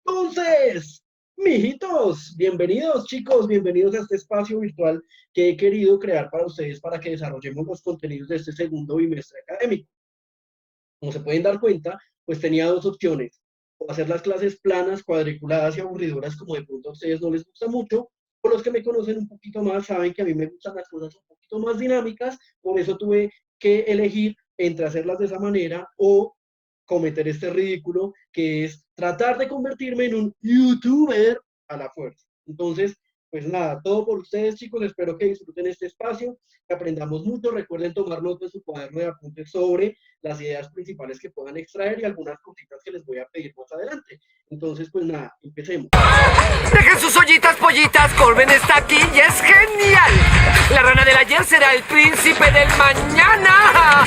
Entonces, mijitos, bienvenidos chicos, bienvenidos a este espacio virtual que he querido crear para ustedes para que desarrollemos los contenidos de este segundo bimestre académico. Como se pueden dar cuenta, pues tenía dos opciones: o hacer las clases planas, cuadriculadas y aburridoras, como de pronto a ustedes no les gusta mucho, o los que me conocen un poquito más saben que a mí me gustan las cosas un poquito más dinámicas, por eso tuve que elegir entre hacerlas de esa manera o cometer este ridículo que es tratar de convertirme en un youtuber a la fuerza. Entonces, pues nada, todo por ustedes chicos, espero que disfruten este espacio, que aprendamos mucho, recuerden tomar notas en su cuaderno de apuntes sobre las ideas principales que puedan extraer y algunas cositas que les voy a pedir más adelante. Entonces, pues nada, empecemos. Dejen sus ollitas, pollitas, Corben está aquí y es genial. La rana del ayer será el príncipe del mañana.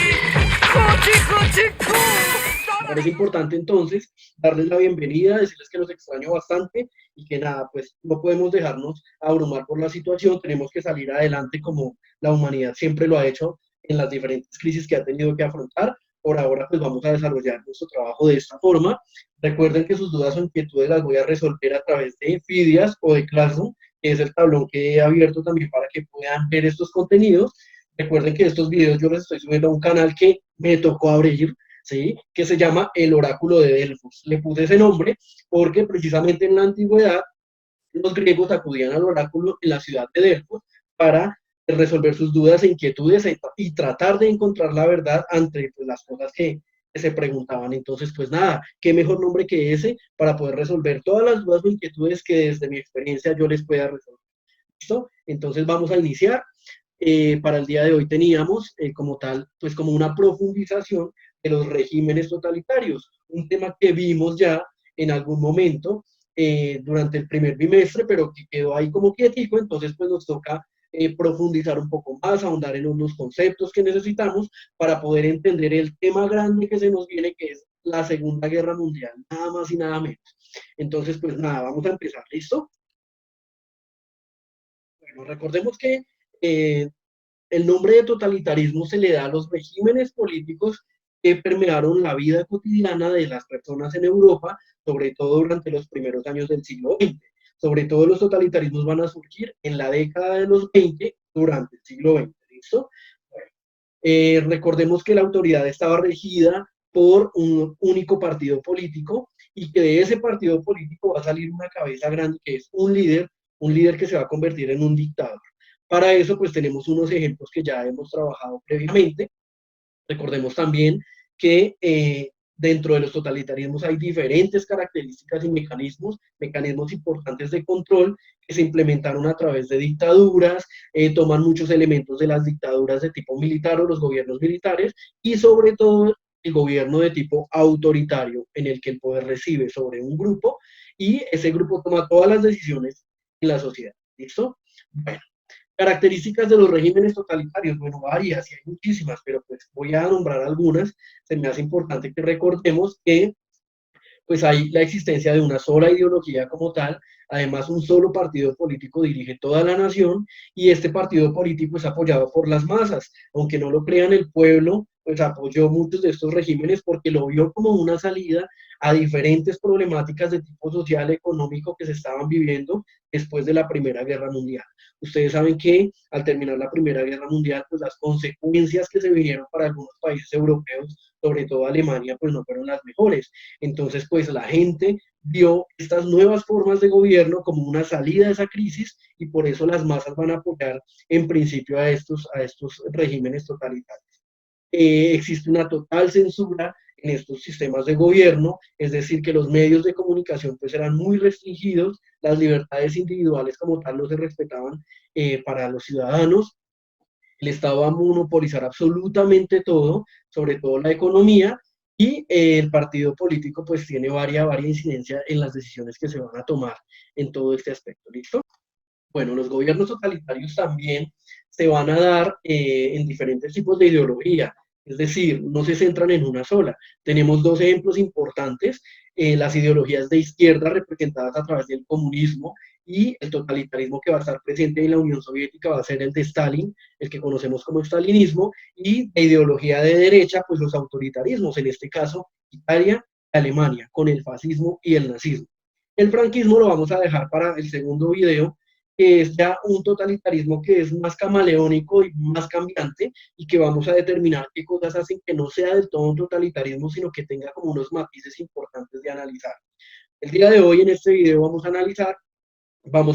Me parece importante entonces darles la bienvenida, decirles que los extraño bastante y que nada, pues no podemos dejarnos abrumar por la situación, tenemos que salir adelante como la humanidad siempre lo ha hecho en las diferentes crisis que ha tenido que afrontar. Por ahora pues vamos a desarrollar nuestro trabajo de esta forma. Recuerden que sus dudas o inquietudes las voy a resolver a través de Fidias o de Classroom, que es el tablón que he abierto también para que puedan ver estos contenidos. Recuerden que estos videos yo los estoy subiendo a un canal que me tocó abrir, ¿sí? Que se llama El Oráculo de Delfos. Le puse ese nombre porque precisamente en la antigüedad los griegos acudían al oráculo en la ciudad de Delfos para resolver sus dudas e inquietudes y tratar de encontrar la verdad ante pues, las cosas que se preguntaban. Entonces, pues nada, qué mejor nombre que ese para poder resolver todas las dudas o inquietudes que desde mi experiencia yo les pueda resolver. ¿Listo? Entonces vamos a iniciar. Para el día de hoy teníamos como tal, pues como una profundización de los regímenes totalitarios, un tema que vimos ya en algún momento durante el primer bimestre, pero que quedó ahí como quietico, entonces pues nos toca profundizar un poco más, ahondar en unos conceptos que necesitamos para poder entender el tema grande que se nos viene, que es la Segunda Guerra Mundial, nada más y nada menos. Entonces, pues nada, vamos a empezar, ¿listo? Bueno, recordemos que eh, el nombre de totalitarismo se le da a los regímenes políticos que permearon la vida cotidiana de las personas en Europa, sobre todo durante los primeros años del siglo XX. Sobre todo los totalitarismos van a surgir en la década de los 20 durante el siglo XX. ¿Listo? Recordemos que la autoridad estaba regida por un único partido político y que de ese partido político va a salir una cabeza grande que es un líder que se va a convertir en un dictador. Para eso, pues tenemos unos ejemplos que ya hemos trabajado previamente. Recordemos también que dentro de los totalitarismos hay diferentes características y mecanismos importantes de control que se implementaron a través de dictaduras, toman muchos elementos de las dictaduras de tipo militar o los gobiernos militares y sobre todo el gobierno de tipo autoritario en el que el poder recibe sobre un grupo y ese grupo toma todas las decisiones en la sociedad. ¿Listo? Bueno, características de los regímenes totalitarios, bueno, varias y hay muchísimas, pero pues voy a nombrar algunas. Se me hace importante que recordemos que pues hay la existencia de una sola ideología como tal, además un solo partido político dirige toda la nación y este partido político es apoyado por las masas, aunque no lo crean el pueblo, pues apoyó muchos de estos regímenes porque lo vio como una salida a diferentes problemáticas de tipo social, económico que se estaban viviendo después de la Primera Guerra Mundial. Ustedes saben que al terminar la Primera Guerra Mundial, pues las consecuencias que se vinieron para algunos países europeos, sobre todo Alemania, pues no fueron las mejores. Entonces, pues la gente vio estas nuevas formas de gobierno como una salida de esa crisis y por eso las masas van a apoyar en principio a estos regímenes totalitarios. Existe una total censura en estos sistemas de gobierno, es decir, que los medios de comunicación pues eran muy restringidos, las libertades individuales como tal no se respetaban para los ciudadanos, el Estado va a monopolizar absolutamente todo, sobre todo la economía, y el partido político pues tiene varia incidencia en las decisiones que se van a tomar en todo este aspecto, ¿listo? Bueno, los gobiernos totalitarios también se van a dar en diferentes tipos de ideología, es decir, no se centran en una sola. Tenemos dos ejemplos importantes, las ideologías de izquierda representadas a través del comunismo y el totalitarismo que va a estar presente en la Unión Soviética va a ser el de Stalin, el que conocemos como stalinismo, y de ideología de derecha, pues los autoritarismos, en este caso Italia y Alemania, con el fascismo y el nazismo. El franquismo lo vamos a dejar para el segundo video, que es ya un totalitarismo que es más camaleónico y más cambiante y que vamos a determinar qué cosas hacen que no sea del todo un totalitarismo, sino que tenga como unos matices importantes de analizar. El día de hoy en este video vamos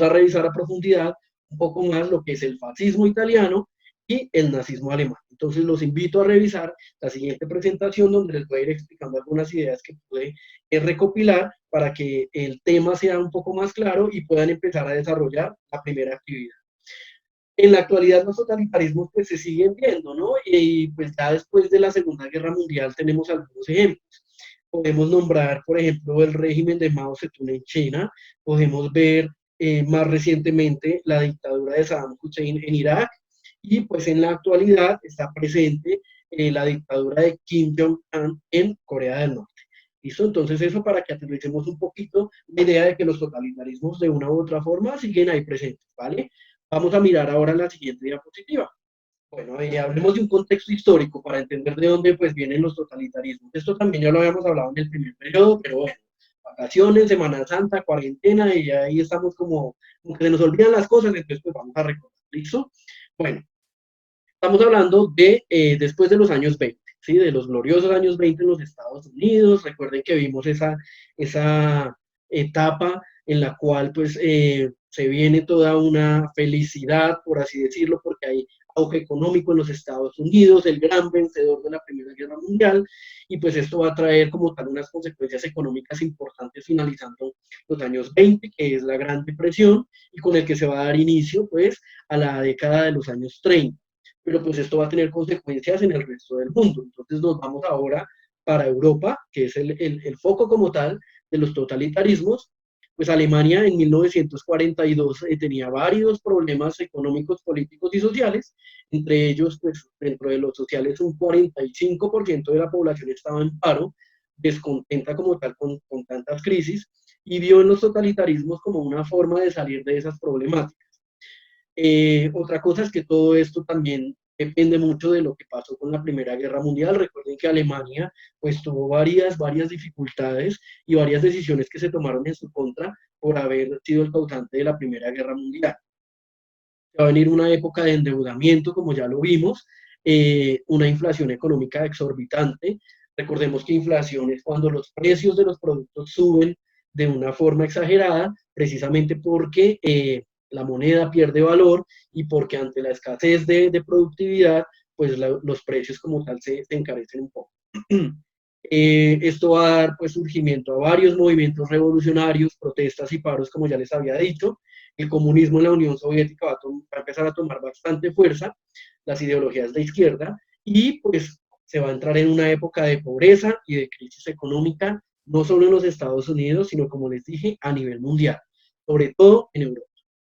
a revisar a profundidad un poco más lo que es el fascismo italiano y el nazismo alemán. Entonces los invito a revisar la siguiente presentación donde les voy a ir explicando algunas ideas que pude recopilar para que el tema sea un poco más claro y puedan empezar a desarrollar la primera actividad. En la actualidad los totalitarismos pues se siguen viendo, ¿no? Y pues ya después de la Segunda Guerra Mundial tenemos algunos ejemplos. Podemos nombrar, por ejemplo, el régimen de Mao Zedong en China, podemos ver más recientemente la dictadura de Saddam Hussein en Irak, y pues en la actualidad está presente la dictadura de Kim Jong-un en Corea del Norte. ¿Listo? Entonces eso para que aterricemos un poquito la idea de que los totalitarismos de una u otra forma siguen ahí presentes, ¿vale? Vamos a mirar ahora la siguiente diapositiva. Bueno, hablemos de un contexto histórico para entender de dónde pues vienen los totalitarismos. Esto también ya lo habíamos hablado en el primer periodo, pero bueno, vacaciones, Semana Santa, cuarentena, y ahí estamos como que se nos olvidan las cosas, entonces pues vamos a recordar, ¿listo? Bueno, estamos hablando de después de los años 20, ¿sí? De los gloriosos años 20 en los Estados Unidos. Recuerden que vimos esa etapa en la cual pues se viene toda una felicidad, por así decirlo, porque hay auge económico en los Estados Unidos, el gran vencedor de la Primera Guerra Mundial, y pues esto va a traer como tal unas consecuencias económicas importantes finalizando los años 20, que es la Gran Depresión, y con el que se va a dar inicio pues a la década de los años 30. Pero pues esto va a tener consecuencias en el resto del mundo. Entonces nos vamos ahora para Europa, que es el foco como tal de los totalitarismos. Pues Alemania en 1942 tenía varios problemas económicos, políticos y sociales, entre ellos, pues dentro de los sociales un 45% de la población estaba en paro, descontenta como tal con tantas crisis, y vio en los totalitarismos como una forma de salir de esas problemáticas. Otra cosa es que todo esto también depende mucho de lo que pasó con la Primera Guerra Mundial. Recuerden que Alemania pues tuvo varias dificultades y varias decisiones que se tomaron en su contra por haber sido el causante de la Primera Guerra Mundial. Va a venir una época de endeudamiento, como ya lo vimos, una inflación económica exorbitante. Recordemos que inflación es cuando los precios de los productos suben de una forma exagerada, precisamente porque la moneda pierde valor y porque ante la escasez de productividad, pues los precios como tal se encarecen un poco. Esto va a dar pues surgimiento a varios movimientos revolucionarios, protestas y paros, como ya les había dicho. El comunismo en la Unión Soviética va a empezar a tomar bastante fuerza, las ideologías de izquierda, y pues se va a entrar en una época de pobreza y de crisis económica, no solo en los Estados Unidos, sino como les dije, a nivel mundial, sobre todo en Europa.